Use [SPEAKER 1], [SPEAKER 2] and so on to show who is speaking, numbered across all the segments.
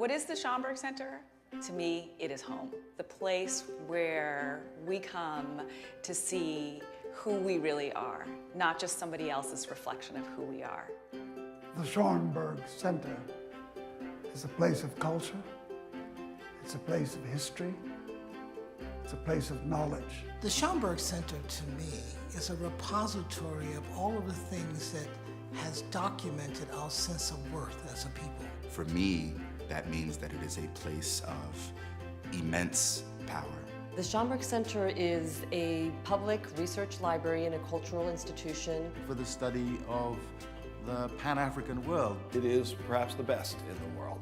[SPEAKER 1] What is the Schomburg Center? To me, it is home. The place where we come to see who we really are, not just somebody else's reflection of who we are.
[SPEAKER 2] The Schomburg Center is a place of culture. It's a place of history. It's a place of knowledge.
[SPEAKER 3] The Schomburg Center, to me, is a repository of all of the things that has documented our sense of worth as a people.
[SPEAKER 4] For me, that means that it is a place of immense power.
[SPEAKER 5] The Schomburg Center is a public research library and a cultural institution.
[SPEAKER 6] For the study of the Pan-African world.
[SPEAKER 7] It is perhaps the best in the world.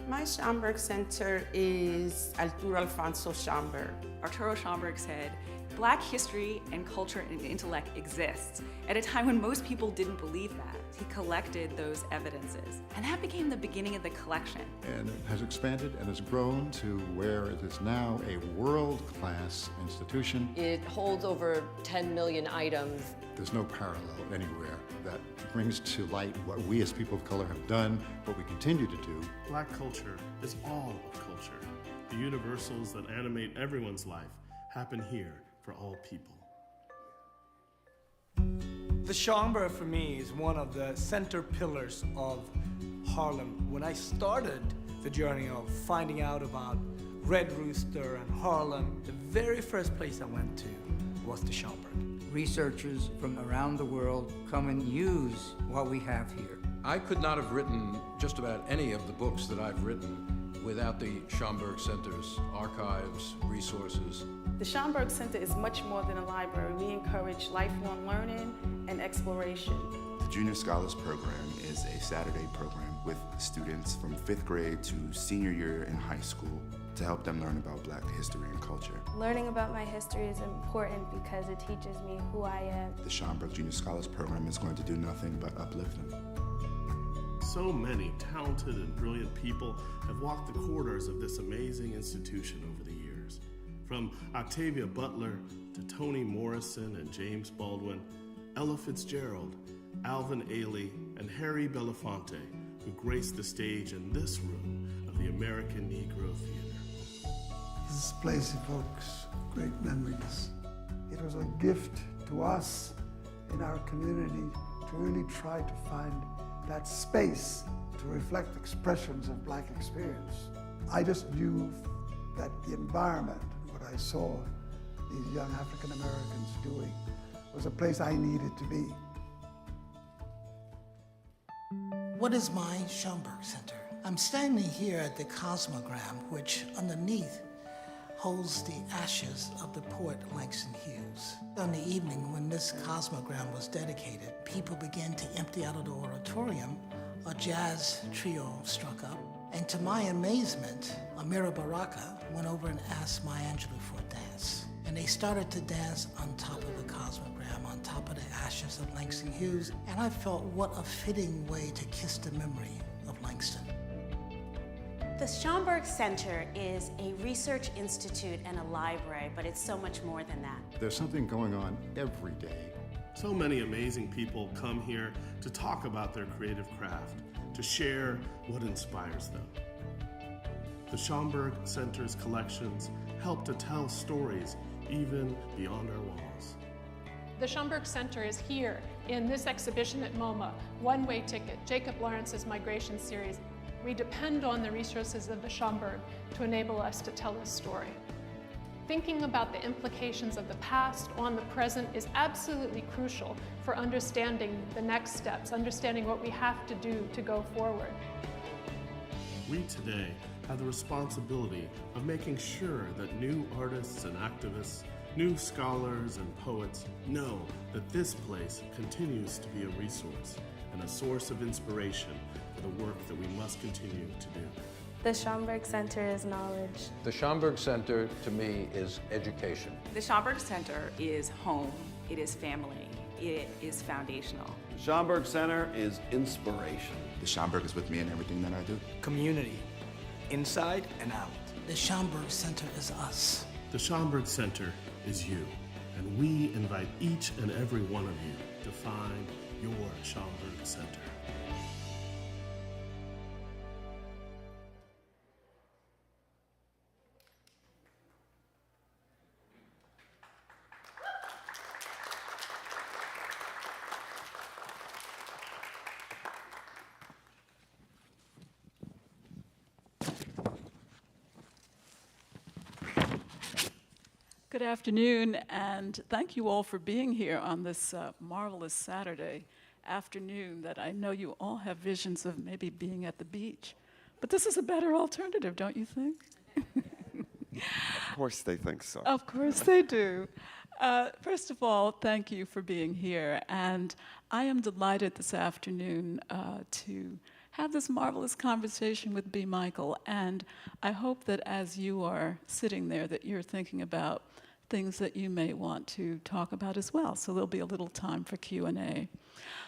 [SPEAKER 8] My Schomburg Center is Arturo Alfonso Schomburg.
[SPEAKER 1] Arturo Schomburg said, Black history and culture and intellect exists at a time when most people didn't believe that. He collected those evidences, and that became the beginning of the collection.
[SPEAKER 9] And it has expanded and has grown to where it is now a world-class institution.
[SPEAKER 5] It holds over 10 million items.
[SPEAKER 9] There's no parallel anywhere that brings to light what we as people of color have done, what we continue to do.
[SPEAKER 10] Black culture is all of culture. The universals that animate everyone's life happen here for all people.
[SPEAKER 11] The Schomburg, for me, is one of the center pillars of Harlem. When I started the journey of finding out about Red Rooster and Harlem, the very first place I went to was the Schomburg.
[SPEAKER 12] Researchers from around the world come and use what we have here.
[SPEAKER 7] I could not have written just about any of the books that I've written without the Schomburg Center's archives, resources.
[SPEAKER 8] The Schomburg Center is much more than a library. We encourage lifelong learning and exploration.
[SPEAKER 4] The Junior Scholars Program is a Saturday program with students from 5th grade to senior year in high school to help them learn about Black history and culture.
[SPEAKER 13] Learning about my history is important because it teaches me who I am.
[SPEAKER 4] The Schomburg Junior Scholars Program is going to do nothing but uplift them.
[SPEAKER 10] So many talented and brilliant people have walked the corridors of this amazing institution over the years. From Octavia Butler to Toni Morrison and James Baldwin, Ella Fitzgerald, Alvin Ailey, and Harry Belafonte, who graced the stage in this room of the American Negro Theater.
[SPEAKER 2] This place evokes great memories. It was a gift to us in our community to really try to find that space to reflect expressions of Black experience. I just knew that the environment, what I saw these young African Americans doing, was a place I needed to be.
[SPEAKER 3] What is my Schomburg Center? I'm standing here at the Cosmogram, which underneath holds the ashes of the poet Langston Hughes. On the evening when this Cosmogram was dedicated, people began to empty out of the auditorium. A jazz trio struck up, and to my amazement, Amira Baraka went over and asked Maya Angelou for a dance. And they started to dance on top of the Cosmogram, on top of the ashes of Langston Hughes, and I felt what a fitting way to kiss the memory of Langston.
[SPEAKER 14] The Schomburg Center is a research institute and a library, but it's so much more than that.
[SPEAKER 9] There's something going on every day.
[SPEAKER 10] So many amazing people come here to talk about their creative craft, to share what inspires them. The Schomburg Center's collections help to tell stories even beyond our walls.
[SPEAKER 15] The Schomburg Center is here in this exhibition at MoMA, One Way Ticket, Jacob Lawrence's Migration Series. We depend on the resources of the Schomburg to enable us to tell this story. Thinking about the implications of the past on the present is absolutely crucial for understanding the next steps, understanding what we have to do to go forward.
[SPEAKER 10] We today have the responsibility of making sure that new artists and activists, new scholars and poets know that this place continues to be a resource and a source of inspiration for the work that we must continue to do.
[SPEAKER 13] The Schomburg Center is knowledge.
[SPEAKER 7] The Schomburg Center, to me, is education.
[SPEAKER 1] The Schomburg Center is home, it is family, it is foundational.
[SPEAKER 7] The Schomburg Center is inspiration.
[SPEAKER 4] The Schomburg is with me in everything that I do.
[SPEAKER 11] Community, inside and out.
[SPEAKER 3] The Schomburg Center is us.
[SPEAKER 10] The Schomburg Center is you, and we invite each and every one of you to find your Schomburg Center.
[SPEAKER 16] Good afternoon, and thank you all for being here on this marvelous Saturday afternoon that I know you all have visions of maybe being at the beach. But this is a better alternative, don't you think?
[SPEAKER 17] Of course they think so.
[SPEAKER 16] Of course they do. First of all, thank you for being here. And I am delighted this afternoon to have this marvelous conversation with B. Michael. And I hope that as you are sitting there that you're thinking about things that you may want to talk about as well. So there'll be a little time for Q&A.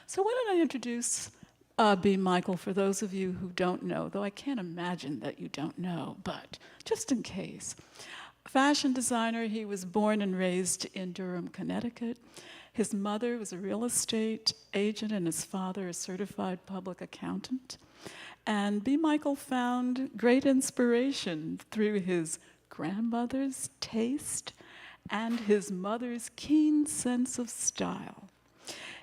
[SPEAKER 16] So why don't I introduce B. Michael for those of you who don't know, though I can't imagine that you don't know, but just in case. Fashion designer, he was born and raised in Durham, Connecticut. His mother was a real estate agent and his father a certified public accountant. And B. Michael found great inspiration through his grandmother's taste and his mother's keen sense of style.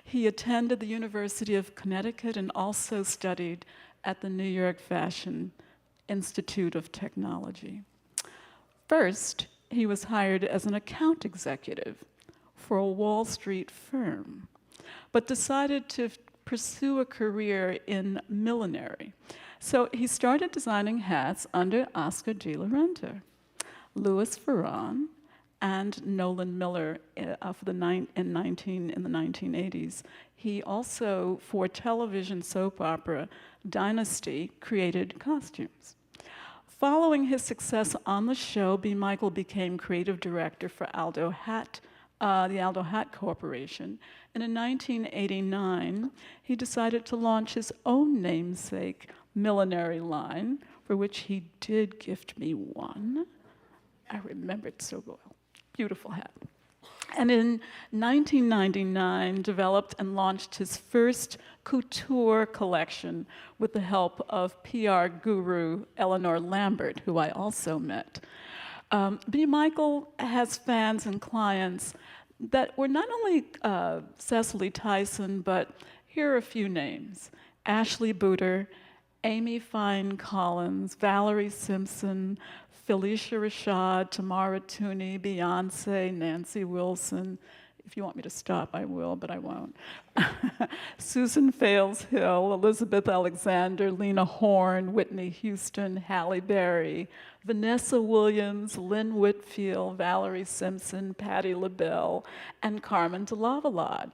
[SPEAKER 16] He attended the University of Connecticut and also studied at the New York Fashion Institute of Technology. First, he was hired as an account executive for a Wall Street firm, but decided to pursue a career in millinery. So he started designing hats under Oscar de la Renta, Louis Vuitton, and Nolan Miller in the 1980s. He also, for television soap opera Dynasty, created costumes. Following his success on the show, B. Michael became creative director for the Aldo Hat Corporation. And in 1989, he decided to launch his own namesake millinery line, for which he did gift me one. I remember it so well. Beautiful hat. And in 1999, developed and launched his first couture collection with the help of PR guru Eleanor Lambert, who I also met. B. Michael has fans and clients that were not only Cecily Tyson, but here are a few names: Ashley Booter, Amy Fine Collins, Valerie Simpson, Felicia Rashad, Tamara Tooney, Beyonce, Nancy Wilson. If you want me to stop, I will, but I won't. Susan Fales Hill, Elizabeth Alexander, Lena Horne, Whitney Houston, Halle Berry, Vanessa Williams, Lynn Whitfield, Valerie Simpson, Patti LaBelle, and Carmen de Lavalade.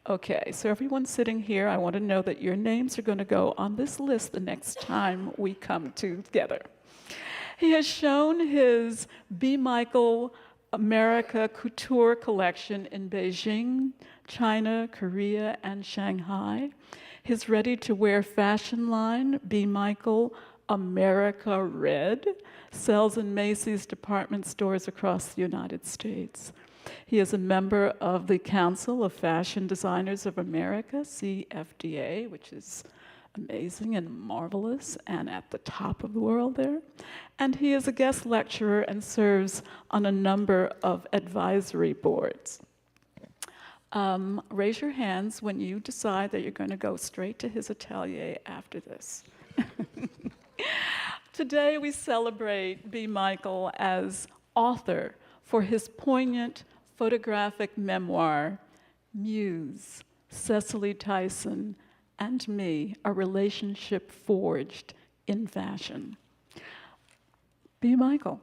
[SPEAKER 16] Okay, so everyone sitting here, I want to know that your names are going to go on this list the next time we come together. He has shown his B. Michael America Couture collection in Beijing, China, Korea, and Shanghai. His ready-to-wear fashion line, B. Michael America Red, sells in Macy's department stores across the United States. He is a member of the Council of Fashion Designers of America, CFDA, which is amazing and marvelous and at the top of the world there. And he is a guest lecturer and serves on a number of advisory boards. Raise your hands when you decide that you're going to go straight to his atelier after this. Today we celebrate B. Michael as author for his poignant photographic memoir, Muse, Cicely Tyson, and Me, A Relationship Forged in Fashion. B. Michael,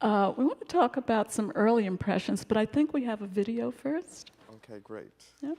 [SPEAKER 16] we want to talk about some early impressions, but I think we have a video first.
[SPEAKER 17] Okay, great.
[SPEAKER 16] Yeah.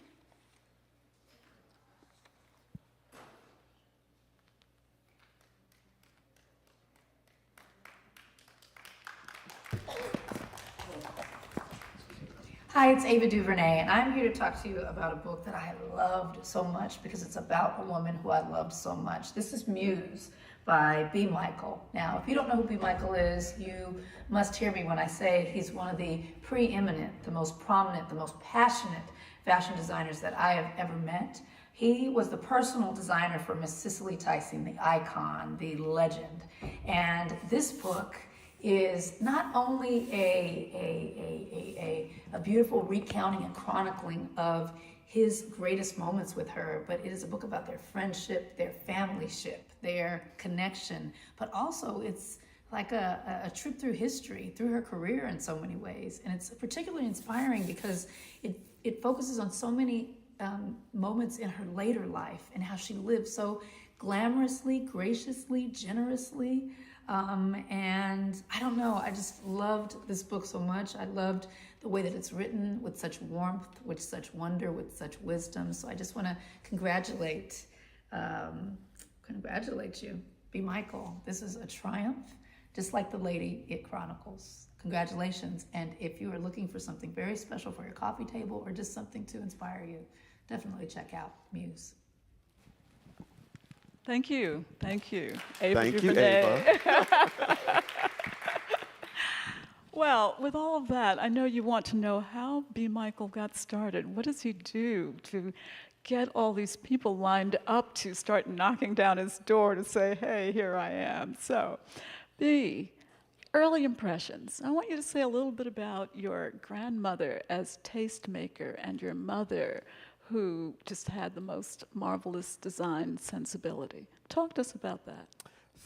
[SPEAKER 18] Hi, it's Ava DuVernay, and I'm here to talk to you about a book that I loved so much because it's about a woman who I loved so much. This is Muse by B. Michael. Now, if you don't know who B. Michael is, you must hear me when I say he's one of the preeminent, the most prominent, the most passionate fashion designers that I have ever met. He was the personal designer for Miss Cicely Tyson, the icon, the legend. And this book is not only a beautiful recounting and chronicling of his greatest moments with her, but it is a book about their friendship, their familyship, their connection, but also it's like a trip through history, through her career in so many ways. And it's particularly inspiring because it focuses on so many moments in her later life and how she lived so glamorously, graciously, generously. And I don't know, I just loved this book so much. I loved the way that it's written with such warmth, with such wonder, with such wisdom. So I just want to congratulate you. B. Michael, this is a triumph, just like the lady it chronicles. Congratulations. And if you are looking for something very special for your coffee table or just something to inspire you, definitely check out Muse.
[SPEAKER 16] Thank you. Thank you. Ava
[SPEAKER 17] Thank you,
[SPEAKER 16] DuVernay.
[SPEAKER 17] Ava.
[SPEAKER 16] Well, with all of that, I know you want to know how B. Michael got started. What does he do to get all these people lined up to start knocking down his door to say, hey, here I am? So, B, early impressions. I want you to say a little bit about your grandmother as tastemaker and your mother, who just had the most marvelous design sensibility. Talk to us about that.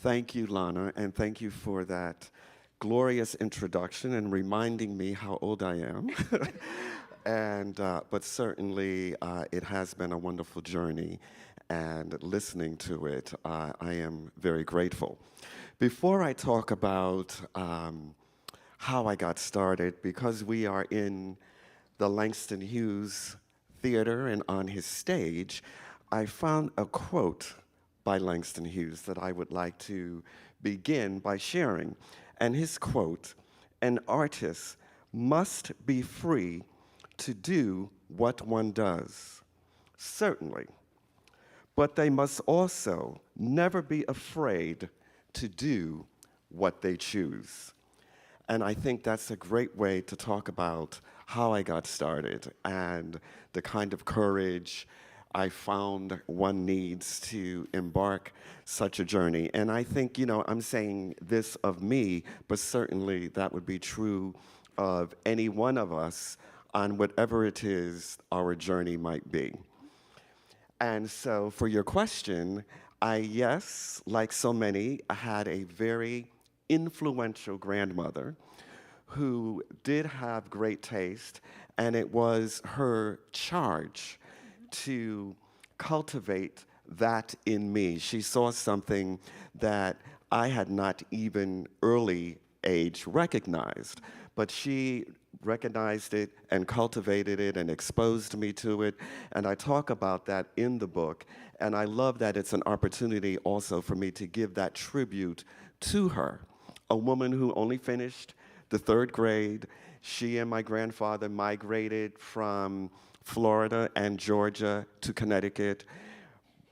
[SPEAKER 17] Thank you, Lana, and thank you for that glorious introduction and reminding me how old I am. But certainly, it has been a wonderful journey, and listening to it, I am very grateful. Before I talk about how I got started, because we are in the Langston Hughes Theater and on his stage, I found a quote by Langston Hughes that I would like to begin by sharing. And his quote, "An artist must be free to do what one does, certainly, but they must also never be afraid to do what they choose." And I think that's a great way to talk about how I got started and the kind of courage I found one needs to embark such a journey. And I think, I'm saying this of me, but certainly that would be true of any one of us on whatever it is our journey might be. And so for your question, yes, like so many, I had a very influential grandmother who did have great taste, and it was her charge to cultivate that in me. She saw something that I had not even early age recognized, but she recognized it and cultivated it and exposed me to it, and I talk about that in the book, and I love that it's an opportunity also for me to give that tribute to her, a woman who only finished the 3rd grade. She and my grandfather migrated from Florida and Georgia to Connecticut,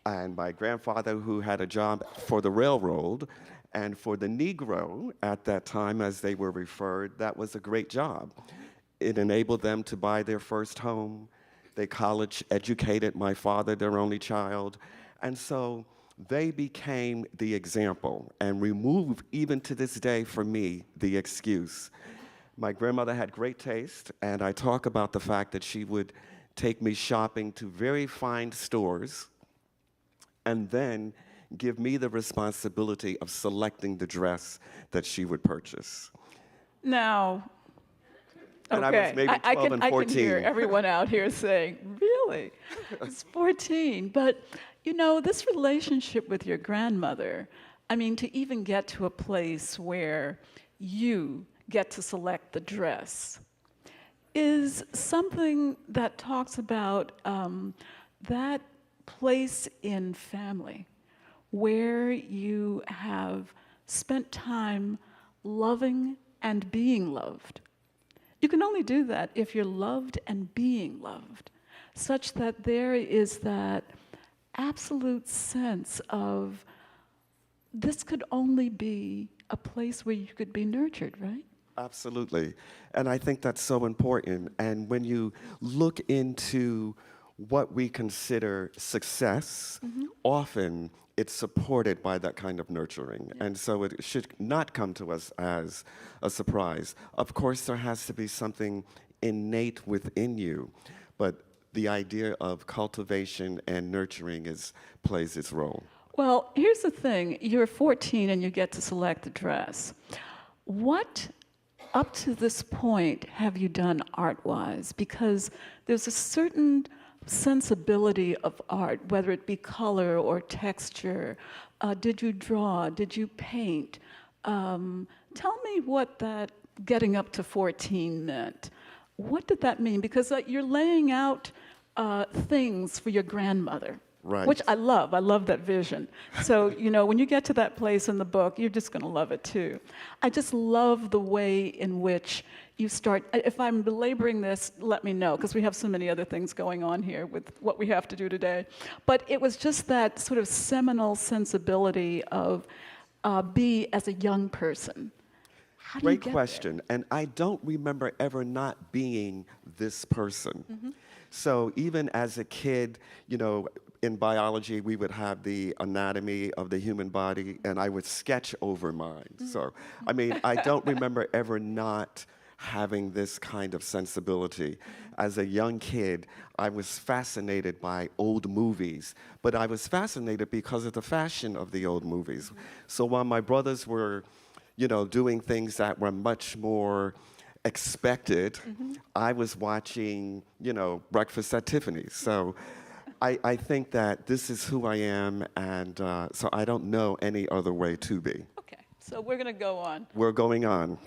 [SPEAKER 17] and my grandfather, who had a job for the railroad, and for the Negro at that time, as they were referred, that was a great job. It enabled them to buy their first home. They college educated my father, their only child, and so they became the example and removed, even to this day for me, the excuse. My grandmother had great taste, and I talk about the fact that she would take me shopping to very fine stores and then give me the responsibility of selecting the dress that she would purchase.
[SPEAKER 16] Now,
[SPEAKER 17] and
[SPEAKER 16] okay,
[SPEAKER 17] I was maybe 12 and 14.
[SPEAKER 16] I can hear everyone out here saying, really? It's 14. But, this relationship with your grandmother, to even get to a place where you get to select the dress, is something that talks about that place in family where you have spent time loving and being loved. You can only do that if you're loved and being loved, such that there is that absolute sense of this could only be a place where you could be nurtured, right?
[SPEAKER 17] Absolutely. And I think that's so important. And when you look into what we consider success, often it's supported by that kind of nurturing. And so it should not come to us as a surprise. Of course, there has to be something innate within you, but the idea of cultivation and nurturing plays its role?
[SPEAKER 16] Well, here's the thing. You're 14 and you get to select the dress. What, up to this point, have you done art-wise? Because there's a certain sensibility of art, whether it be color or texture. Did you draw? Did you paint? Tell me what that getting up to 14 meant. What did that mean? Because you're laying out things for your grandmother.
[SPEAKER 17] Right.
[SPEAKER 16] Which I love. I love that vision. So, you know, when you get to that place in the book, you're just going to love it too. I just love the way in which you start. If I'm belaboring this, let me know, because we have so many other things going on here with what we have to do today. But it was just that sort of seminal sensibility of be as a young person. How do you
[SPEAKER 17] Great
[SPEAKER 16] get
[SPEAKER 17] question. And I don't remember ever not being this person.
[SPEAKER 16] Mm-hmm.
[SPEAKER 17] So even as a kid, you know, in biology, we would have the anatomy of the human body, and I would sketch over mine. So, I mean, I don't remember ever not having this kind of sensibility. As a young kid, I was fascinated by old movies, but I was fascinated because of the fashion of the old movies. So while my brothers were, you know, doing things that were much more expected, I was watching, you know, Breakfast at Tiffany's. So I think that this is who I am, and so I don't know any other way to be.
[SPEAKER 16] Okay, so we're going to go on.
[SPEAKER 17] We're going on.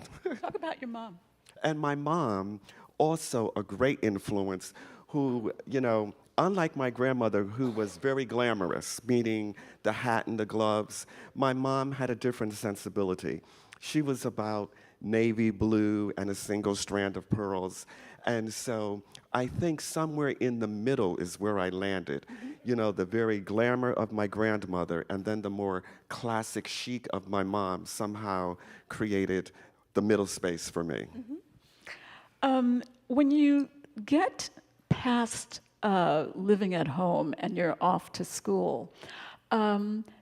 [SPEAKER 16] Talk about your mom.
[SPEAKER 17] And my mom, also a great influence, who, you know, unlike my grandmother, who was very glamorous, meaning the hat and the gloves, my mom had a different sensibility. She was about navy blue and a single strand of pearls. And so I think somewhere in the middle is where I landed. You know, the very glamour of my grandmother and then the more classic chic of my mom somehow created the middle space for me.
[SPEAKER 16] When you get past living at home and you're off to school,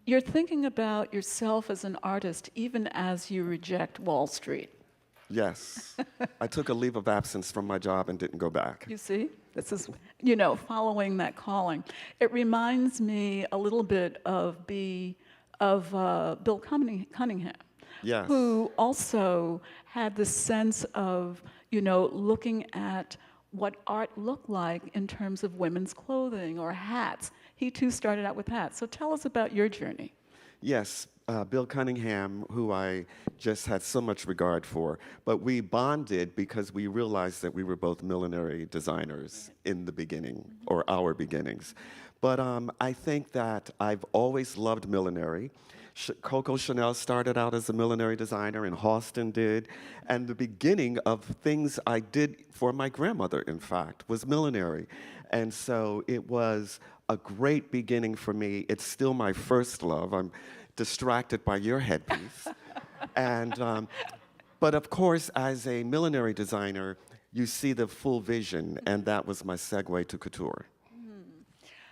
[SPEAKER 16] you're thinking about yourself as an artist even as you reject Wall Street.
[SPEAKER 17] Yes. I took a leave of absence from my job and didn't go back.
[SPEAKER 16] You see? This is, you know, following that calling. It reminds me a little bit of Bill Cunningham.
[SPEAKER 17] Yes.
[SPEAKER 16] Who also had this sense of, you know, looking at what art looked like in terms of women's clothing or hats. He too started out with hats. So tell us about your journey.
[SPEAKER 17] Yes, Bill Cunningham, who I just had so much regard for, but we bonded because we realized that we were both millinery designers in the beginning, or our beginnings. But I think that I've always loved millinery. Coco Chanel started out as a millinery designer, and Halston did. And the beginning of things I did for my grandmother, in fact, was millinery. And so it was a great beginning for me. It's still my first love. I'm distracted by your headpiece. And, but of course, as a millinery designer, you see the full vision, and that was my segue to couture.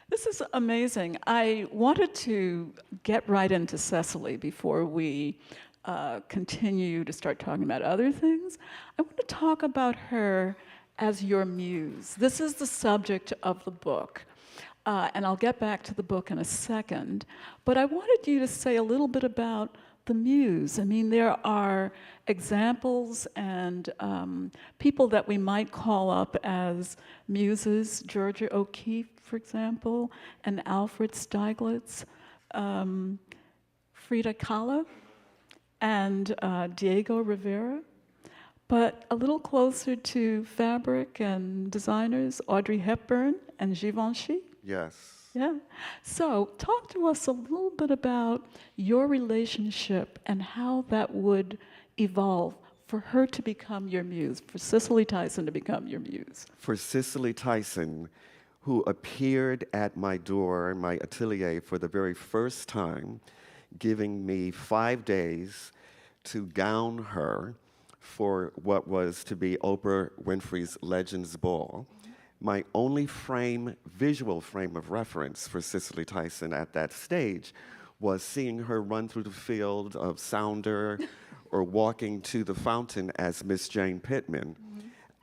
[SPEAKER 16] This is amazing. I wanted to get right into Cecily before we continue to start talking about other things. I want to talk about her as your muse. This is the subject of the book. And I'll get back to the book in a second. But I wanted you to say a little bit about the muse. I mean, there are examples and people that we might call up as muses, Georgia O'Keeffe, for example, and Alfred Stieglitz, Frida Kahlo, and Diego Rivera. But a little closer to fabric and designers, Audrey Hepburn and Givenchy.
[SPEAKER 17] Yes.
[SPEAKER 16] Yeah. So talk to us a little bit about your relationship and how that would evolve for her to become your muse, for Cicely Tyson to become your muse.
[SPEAKER 17] For Cicely Tyson, who appeared at my door, my atelier, for the very first time, giving me 5 days to gown her for what was to be Oprah Winfrey's Legends Ball. My only visual frame of reference for Cicely Tyson at that stage was seeing her run through the field of Sounder or walking to the fountain as Miss Jane Pittman.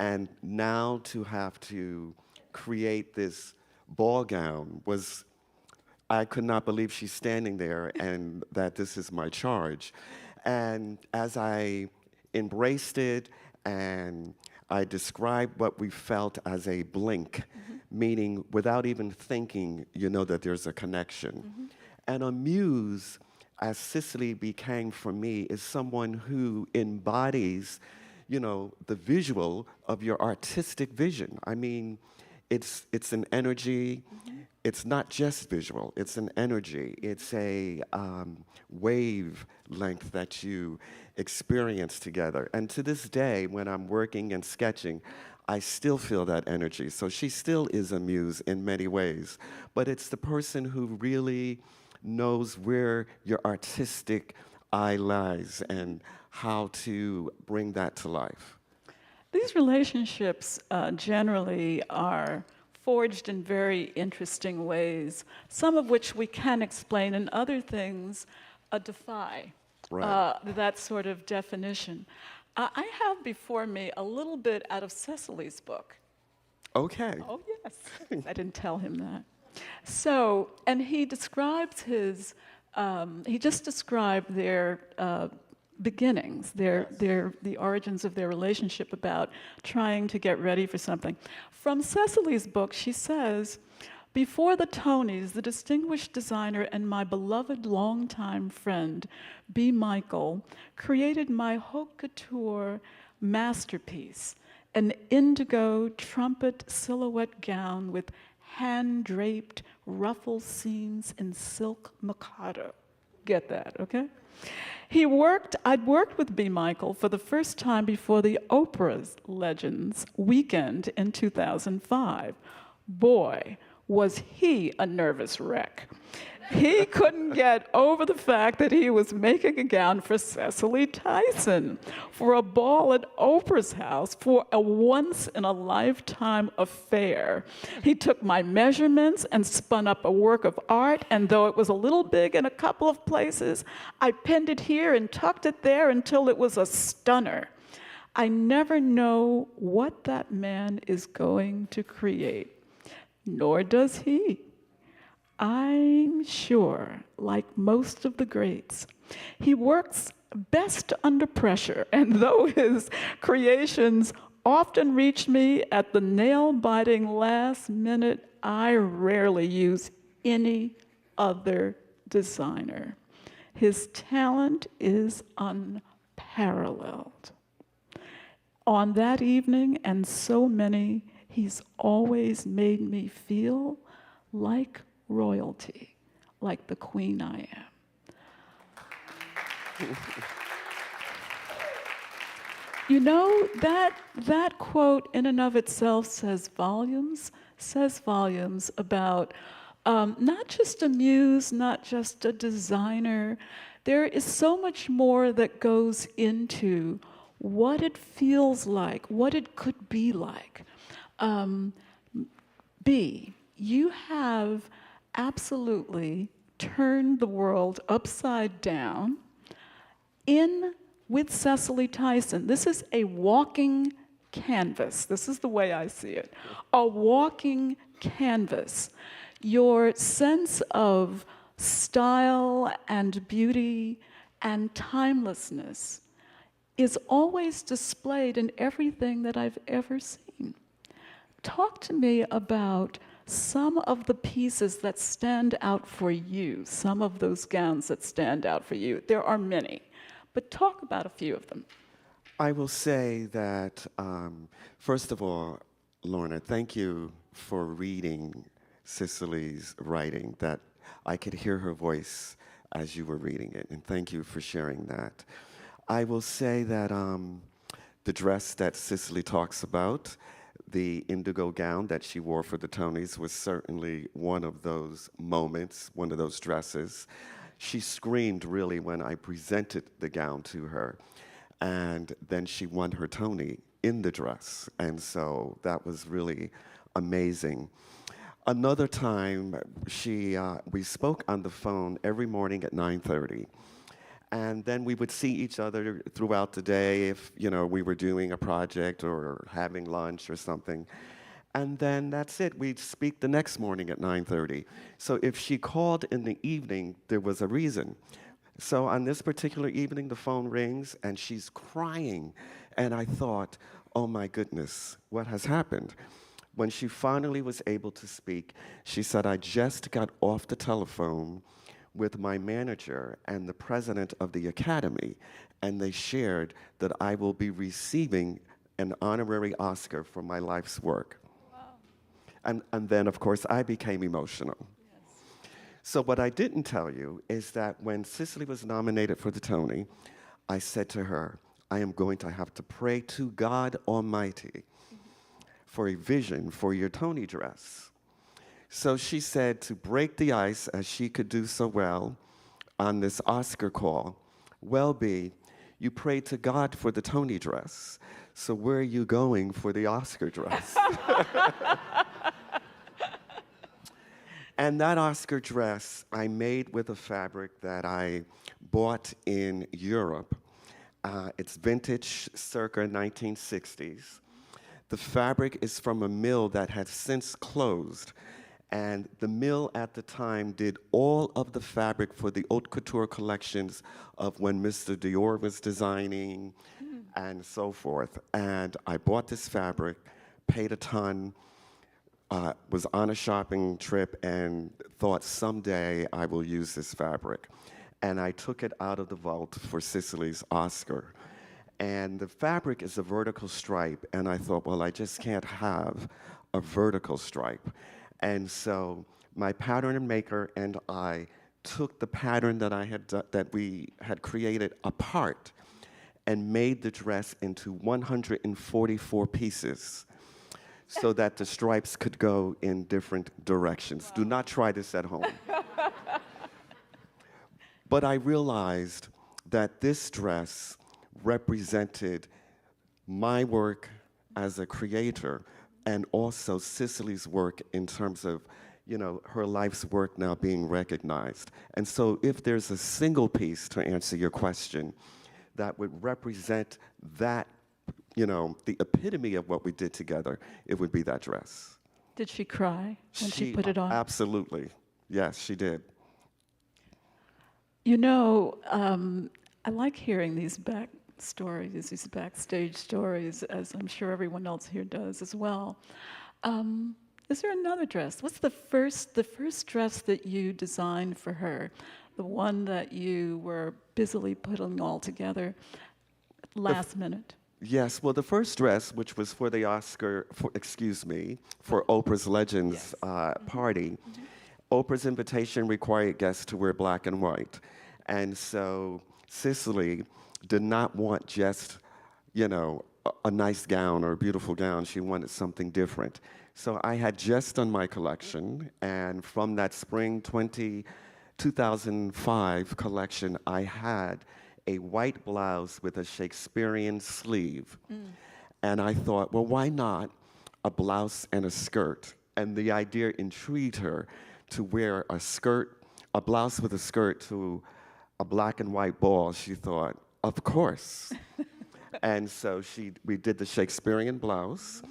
[SPEAKER 17] And now to have to create this ball gown was, I could not believe she's standing there and that this is my charge. And as I embraced it and I described what we felt as a blink, meaning without even thinking, you know that there's a connection. And a muse, as Cecily became for me, is someone who embodies, you know, the visual of your artistic vision. I mean, it's an energy. It's not just visual. It's an energy. It's a wavelength that you experience together. And to this day, when I'm working and sketching, I still feel that energy. So she still is a muse in many ways. But it's the person who really knows where your artistic eye lies and how to bring that to life.
[SPEAKER 16] These relationships generally are forged in very interesting ways, some of which we can explain, and other things defy that sort of definition. I have before me a little bit out of Cecily's book.
[SPEAKER 17] Okay.
[SPEAKER 16] Oh, yes. I didn't tell him that. So, and he describes his, he just described their beginnings, the origins of their relationship, about trying to get ready for something. From Cecily's book, she says, "Before the Tonys, the distinguished designer and my beloved longtime friend, B. Michael, created my haute couture masterpiece, an indigo trumpet silhouette gown with hand-draped ruffle seams in silk mikado." Get that, okay? I'd worked with B. Michael for the first time before the Oprah's Legends weekend in 2005. Boy, was he a nervous wreck. He couldn't get over the fact that he was making a gown for Cicely Tyson for a ball at Oprah's house for a once-in-a-lifetime affair. He took my measurements and spun up a work of art, and though it was a little big in a couple of places, I pinned it here and tucked it there until it was a stunner. I never know what that man is going to create, nor does he. I'm sure, like most of the greats, he works best under pressure, and though his creations often reach me at the nail-biting last minute, I rarely use any other designer. His talent is unparalleled. On that evening, and so many, he's always made me feel like royalty, like the queen I am. You know, that quote in and of itself says volumes about not just a muse, not just a designer. There is so much more that goes into what it feels like, what it could be like. B, you have absolutely turned the world upside down with Cecily Tyson. This is a walking canvas. This is the way I see it. A walking canvas. Your sense of style and beauty and timelessness is always displayed in everything that I've ever seen. Talk to me about some of the pieces that stand out for you, some of those gowns that stand out for you. There are many, but talk about a few of them.
[SPEAKER 17] I will say that, first of all, Lorna, thank you for reading Cecily's writing, that I could hear her voice as you were reading it, and thank you for sharing that. I will say that the dress that Cecily talks about, the indigo gown that she wore for the Tonys, was certainly one of those moments, one of those dresses. She screamed really when I presented the gown to her. And then she won her Tony in the dress. And so that was really amazing. Another time, we spoke on the phone every morning at 9:30. And then we would see each other throughout the day if, you know, we were doing a project or having lunch or something. And then that's it. We'd speak the next morning at 9:30. So if she called in the evening, there was a reason. So on this particular evening, the phone rings and she's crying. And I thought, oh my goodness, what has happened? When she finally was able to speak, she said, I just got off the telephone with my manager and the president of the academy, and they shared that I will be receiving an honorary Oscar for my life's work. Wow. And then, of course, I became emotional. Yes. So what I didn't tell you is that when Cecily was nominated for the Tony, I said to her, I am going to have to pray to God Almighty for a vision for your Tony dress. So she said to break the ice, as she could do so well on this Oscar call, well, B, you prayed to God for the Tony dress, so where are you going for the Oscar dress? And that Oscar dress I made with a fabric that I bought in Europe. It's vintage, circa 1960s. The fabric is from a mill that has since closed. And the mill at the time did all of the fabric for the haute couture collections of when Mr. Dior was designing and so forth. And I bought this fabric, paid a ton, was on a shopping trip and thought someday I will use this fabric. And I took it out of the vault for Cecily's Oscar. And the fabric is a vertical stripe. And I thought, well, I just can't have a vertical stripe. And so my pattern maker and I took the pattern that we had created apart and made the dress into 144 pieces so that the stripes could go in different directions. Wow. Do not try this at home. But I realized that this dress represented my work as a creator and also Cecily's work in terms of, you know, her life's work now being recognized. And so if there's a single piece, to answer your question, that would represent that, you know, the epitome of what we did together, it would be that dress.
[SPEAKER 16] Did she cry when she put it on?
[SPEAKER 17] Absolutely. Yes, she did.
[SPEAKER 16] You know, I like hearing these stories, these backstage stories, as I'm sure everyone else here does as well. Is there another dress? What's the first dress that you designed for her? The one that you were busily putting all together last minute? Yes,
[SPEAKER 17] well, the first dress, which was for the Oscar, for Oprah's Legends party, Oprah's invitation required guests to wear black and white. And so Cecily did not want just, you know, a nice gown or a beautiful gown. She wanted something different. So I had just done my collection, and from that spring 2005 collection, I had a white blouse with a Shakespearean sleeve. And I thought, well, why not a blouse and a skirt? And the idea intrigued her to wear a skirt, a blouse with a skirt to a black and white ball. She thought, of course. And so we did the Shakespearean blouse,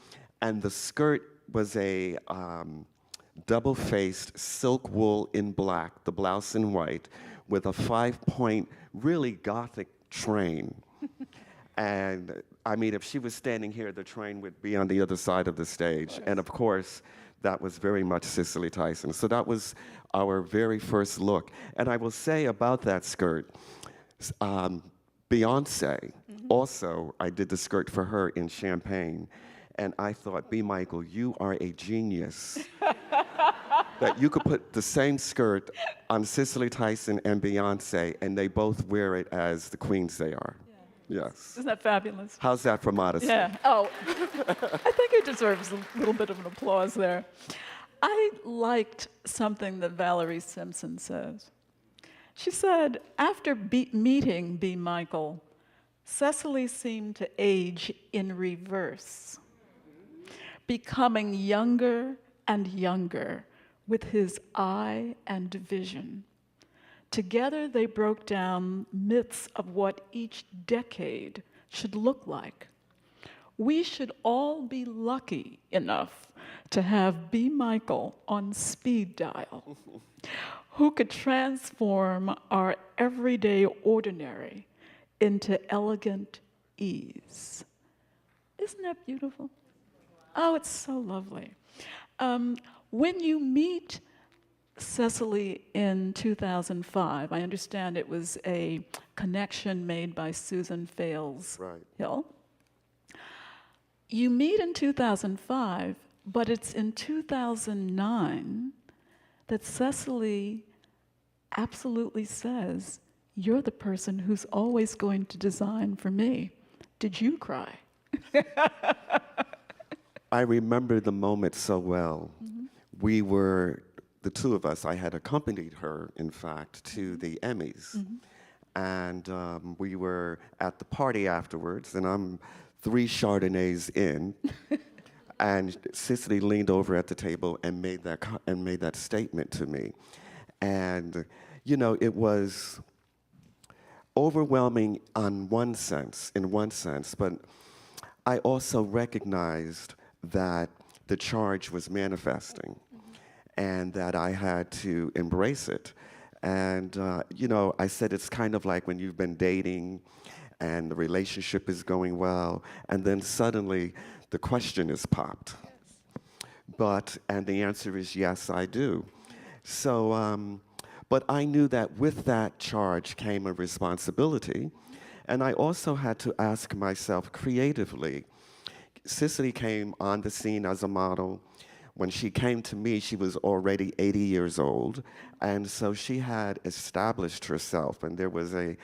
[SPEAKER 17] and the skirt was a double-faced silk wool in black, the blouse in white, with a 5-point, really Gothic train. And I mean, if she was standing here, the train would be on the other side of the stage. And of course, that was very much Cicely Tyson. So that was our very first look. And I will say about that skirt, Beyonce, also, I did the skirt for her in Champagne. And I thought, B. Michael, you are a genius. That you could put the same skirt on Cicely Tyson and Beyonce, and they both wear it as the queens they are. Yeah. Yes.
[SPEAKER 16] Isn't that fabulous?
[SPEAKER 17] How's that for modesty?
[SPEAKER 16] Yeah. Oh, I think it deserves a little bit of an applause there. I liked something that Valerie Simpson says. She said, after meeting B. Michael, Cecily seemed to age in reverse, becoming younger and younger with his eye and vision. Together, they broke down myths of what each decade should look like. We should all be lucky enough to have B. Michael on speed dial, who could transform our everyday ordinary into elegant ease. Isn't that beautiful? Oh, it's so lovely. When you meet Cecily in 2005, I understand it was a connection made by Susan Fales Hill. You meet in 2005, but it's in 2009 that Cecily absolutely says, "You're the person who's always going to design for me." Did you cry?
[SPEAKER 17] I remember the moment so well. We were, the two of us, I had accompanied her, in fact, to the Emmys. And we were at the party afterwards, and I'm 3 Chardonnays in. And Cicely leaned over at the table and made that statement to me. And, you know, it was overwhelming in one sense, but I also recognized that the charge was manifesting and that I had to embrace it. And, you know, I said it's kind of like when you've been dating and the relationship is going well, and then suddenly the question is popped. And the answer is yes, I do. So, but I knew that with that charge came a responsibility, and I also had to ask myself creatively. Cicely came on the scene as a model. When she came to me, she was already 80 years old, and so she had established herself, and there was a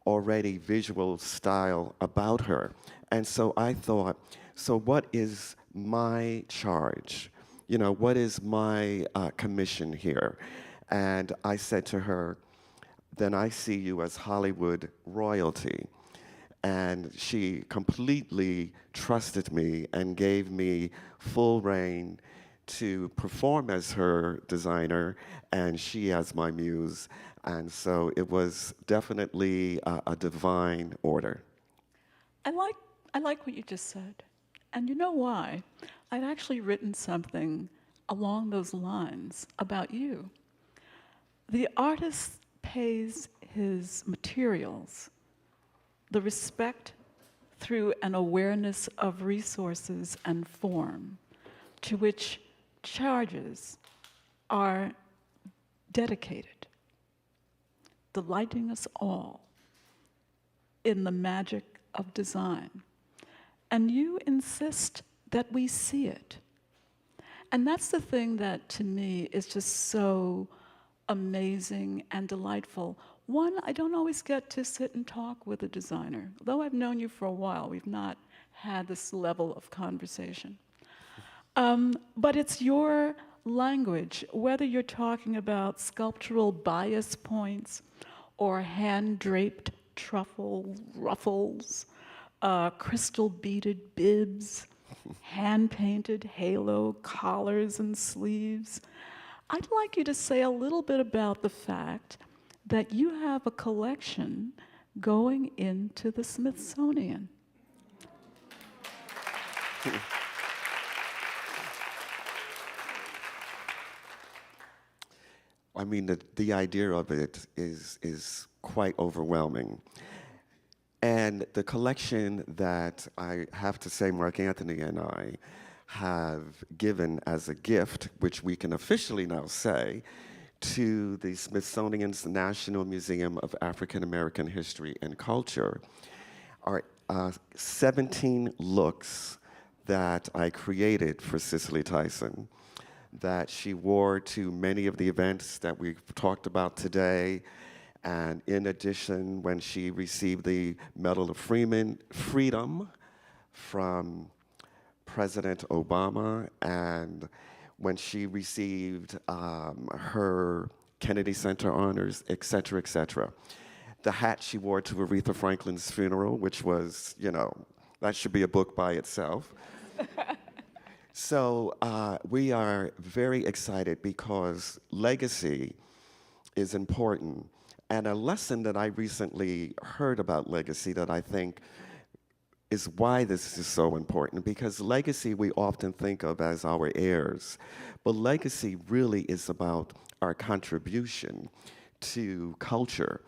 [SPEAKER 17] already visual style about her. And so I thought, so what is my charge? You know, what is my commission here? And I said to her, then I see you as Hollywood royalty. And she completely trusted me and gave me full reign to perform as her designer and she as my muse. And so it was definitely a divine order.
[SPEAKER 16] I like what you just said. And you know why? I'd actually written something along those lines about you. The artist pays his materials the respect through an awareness of resources and form to which charges are dedicated, delighting us all in the magic of design. And you insist that we see it. And that's the thing that, to me, is just so amazing and delightful. One, I don't always get to sit and talk with a designer. Though I've known you for a while, we've not had this level of conversation. But it's your language, whether you're talking about sculptural bias points or hand-draped truffle ruffles, crystal-beaded bibs, hand-painted halo collars and sleeves. I'd like you to say a little bit about the fact that you have a collection going into the Smithsonian.
[SPEAKER 17] I mean, the idea of it is quite overwhelming. And the collection that I have to say Mark Anthony and I have given as a gift, which we can officially now say, to the Smithsonian's National Museum of African American History and Culture, are 17 looks that I created for Cicely Tyson, that she wore to many of the events that we've talked about today. And in addition, when she received the Medal of Freedom from President Obama, and when she received her Kennedy Center honors, et cetera, et cetera. The hat she wore to Aretha Franklin's funeral, which was, you know, that should be a book by itself. So we are very excited because legacy is important. And a lesson that I recently heard about legacy that I think is why this is so important, because legacy we often think of as our heirs, but legacy really is about our contribution to culture,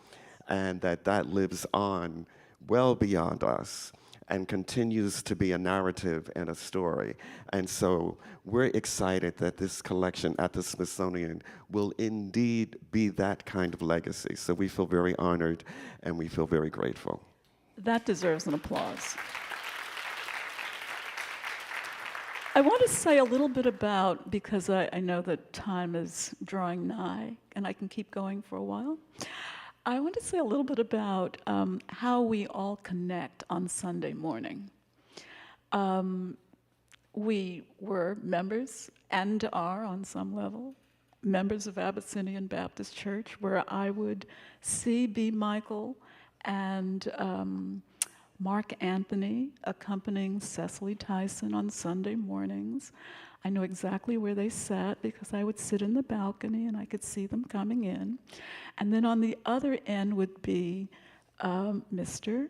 [SPEAKER 17] and that lives on well beyond us and continues to be a narrative and a story. And so we're excited that this collection at the Smithsonian will indeed be that kind of legacy. So we feel very honored and we feel very grateful.
[SPEAKER 16] That deserves an applause. I want to say a little bit about, because I know that time is drawing nigh and I can keep going for a while. I want to say a little bit about how we all connect on Sunday morning. We were members, and are on some level, members of Abyssinian Baptist Church, where I would see B. Michael and Mark Anthony accompanying Cecily Tyson on Sunday mornings. I know exactly where they sat because I would sit in the balcony and I could see them coming in. And then on the other end would be Mr.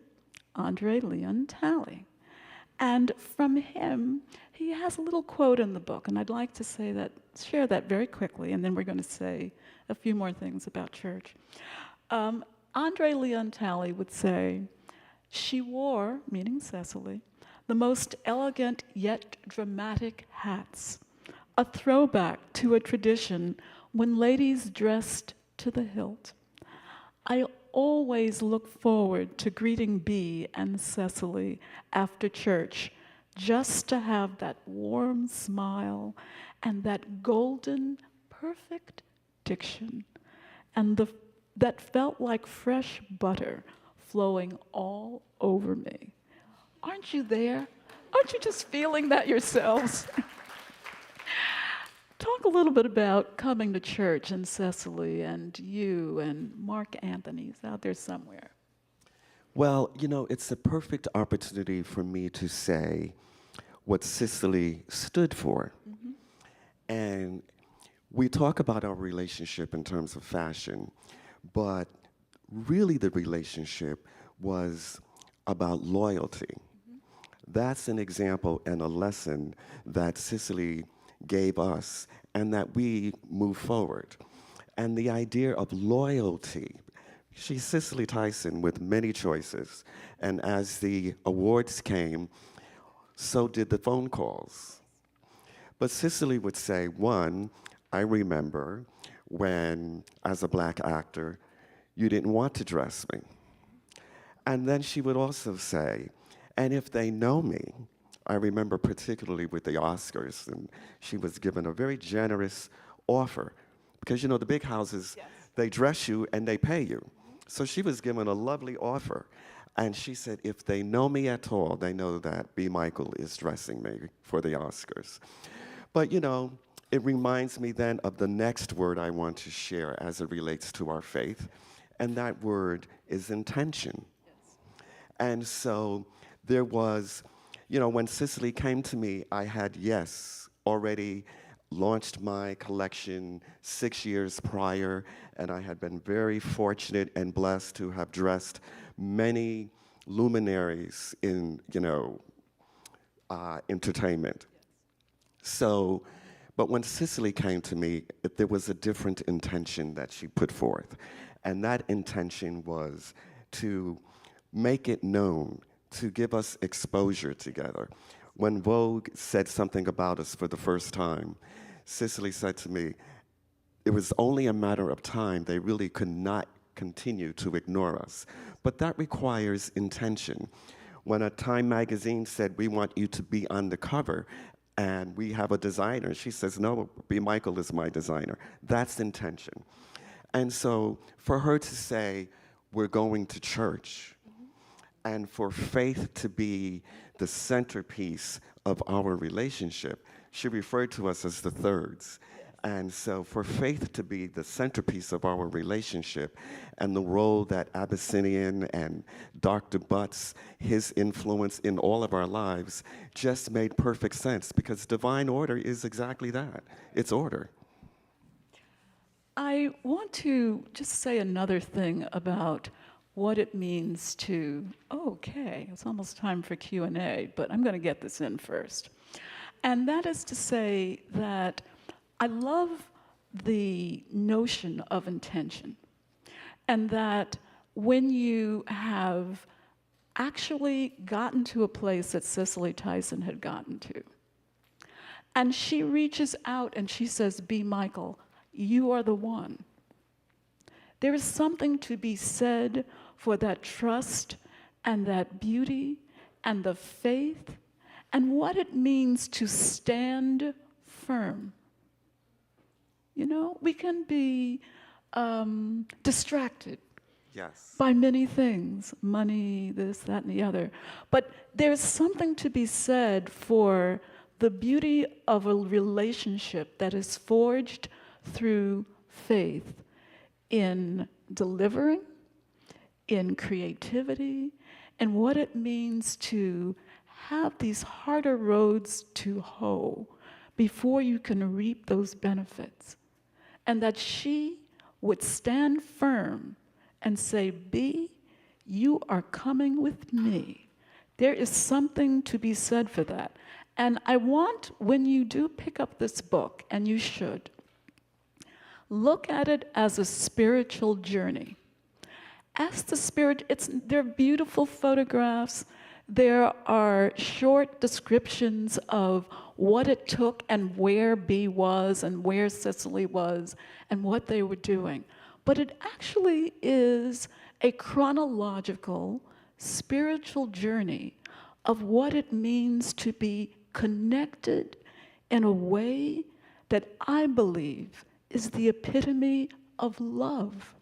[SPEAKER 16] Andre Leon Talley. And from him, he has a little quote in the book, and I'd like to share that very quickly, and then we're going to say a few more things about church. Andre Leon Talley would say, "She wore," meaning Cecily, "the most elegant yet dramatic hats, a throwback to a tradition when ladies dressed to the hilt. I always look forward to greeting Bea and Cecily after church, just to have that warm smile and that golden, perfect diction, and that felt like fresh butter flowing all over me." Aren't you there? Aren't you just feeling that yourselves? Talk a little bit about coming to church and Cecily and you and Mark Anthony's out there somewhere.
[SPEAKER 17] Well, you know, it's a perfect opportunity for me to say what Cicely stood for. Mm-hmm. And we talk about our relationship in terms of fashion, but really the relationship was about loyalty. Mm-hmm. That's an example and a lesson that Cicely gave us and that we move forward. And the idea of loyalty, she's Cicely Tyson with many choices, and as the awards came, so did the phone calls. But Cicely would say, one, I remember when, as a Black actor, you didn't want to dress me. And then she would also say, and if they know me, I remember particularly with the Oscars, and she was given a very generous offer, because you know the big houses, yes, they dress you and they pay you. So she was given a lovely offer, and she said, if they know me at all, they know that B. Michael is dressing me for the Oscars. But you know, it reminds me then of the next word I want to share as it relates to our faith, and that word is intention. Yes. And so there was, you know, when Cicely came to me, I had, yes, already launched my collection 6 years prior, and I had been very fortunate and blessed to have dressed many luminaries in, you know, entertainment. So, but when Cicely came to me, there was a different intention that she put forth, and that intention was to make it known, to give us exposure together. When Vogue said something about us for the first time, Cicely said to me, it was only a matter of time. They really could not continue to ignore us. But that requires intention. When a Time magazine said, we want you to be on the cover, and we have a designer, she says, no, B. Michael is my designer. That's intention. And so for her to say, we're going to church, and for faith to be the centerpiece of our relationship, she referred to us as the thirds. And so for faith to be the centerpiece of our relationship and the role that Abyssinian and Dr. Butts, his influence in all of our lives, just made perfect sense, because divine order is exactly that. It's order.
[SPEAKER 16] I want to just say another thing about what it means to, okay, it's almost time for Q&A, but I'm going to get this in first. And that is to say that I love the notion of intention, and that when you have actually gotten to a place that Cicely Tyson had gotten to, and she reaches out and she says, "B. Michael, you are the one." There is something to be said for that trust and that beauty and the faith and what it means to stand firm. You know, we can be distracted by many things, money, this, that, and the other. But there's something to be said for the beauty of a relationship that is forged through faith in delivering, in creativity, and what it means to have these harder roads to hoe before you can reap those benefits. And that she would stand firm and say, "B, you are coming with me." There is something to be said for that. And I want, when you do pick up this book, and you should, look at it as a spiritual journey. Ask the Spirit, they're beautiful photographs. There are short descriptions of what it took and where B was and where Cecily was and what they were doing. But it actually is a chronological, spiritual journey of what it means to be connected in a way that I believe is the epitome of love.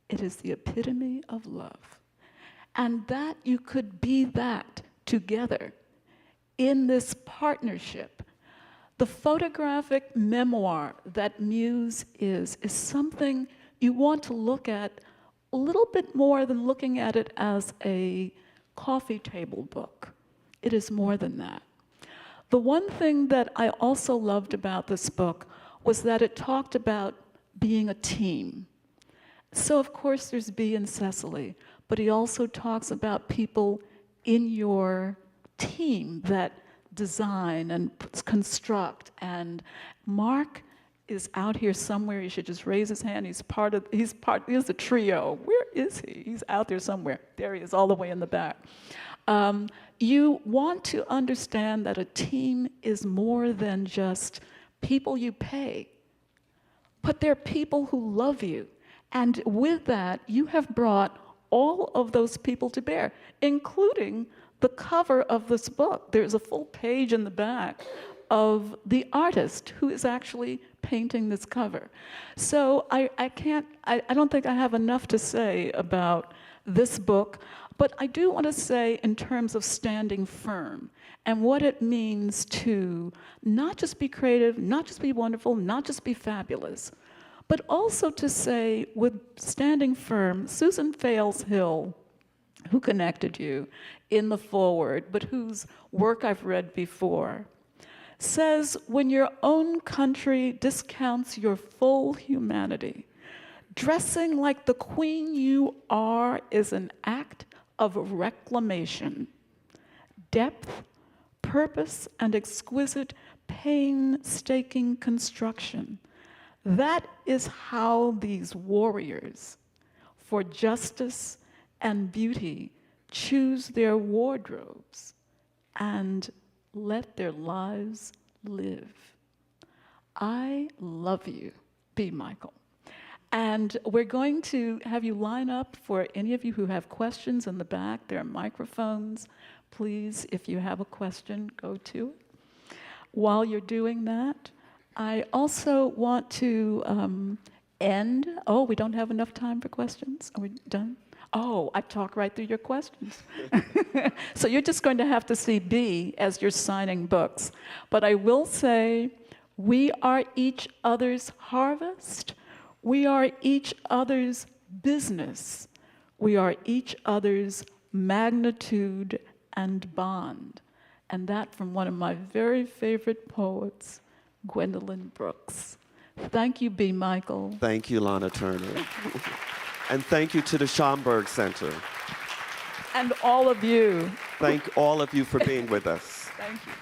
[SPEAKER 16] It is the epitome of love. And that you could be that together in this partnership. The photographic memoir that Muse is something you want to look at a little bit more than looking at it as a coffee table book. It is more than that. The one thing that I also loved about this book was that it talked about being a team. So of course there's B and Cecily, but he also talks about people in your team that design and construct. And Mark is out here somewhere. He should just raise his hand. He's the trio. Where is he? He's out there somewhere. There he is, all the way in the back. You want to understand that a team is more than just people you pay, but they're people who love you. And with that, you have brought all of those people to bear, including the cover of this book. There's a full page in the back of the artist who is actually painting this cover. So I don't think I have enough to say about this book, but I do want to say in terms of standing firm and what it means to not just be creative, not just be wonderful, not just be fabulous, but also to say, with standing firm, Susan Fales-Hill, who connected you in the foreword, but whose work I've read before, says, when your own country discounts your full humanity, dressing like the queen you are is an act of reclamation. Depth, purpose, and exquisite, painstaking construction. That is how these warriors for justice and beauty choose their wardrobes and let their lives live. I love you, B. Michael. And we're going to have you line up for any of you who have questions in the back. There are microphones. Please, if you have a question, go to it. While you're doing that, I also want to end. Oh, we don't have enough time for questions? Are we done? Oh, I talk right through your questions. So you're just going to have to see B as you're signing books. But I will say, we are each other's harvest. We are each other's business. We are each other's magnitude and bond. And that from one of my very favorite poets, Gwendolyn Brooks. Thank you, B. Michael.
[SPEAKER 17] Thank you, Lana Turner. And thank you to the Schomburg Center.
[SPEAKER 16] And all of you.
[SPEAKER 17] Thank all of you for being with us.
[SPEAKER 16] Thank you.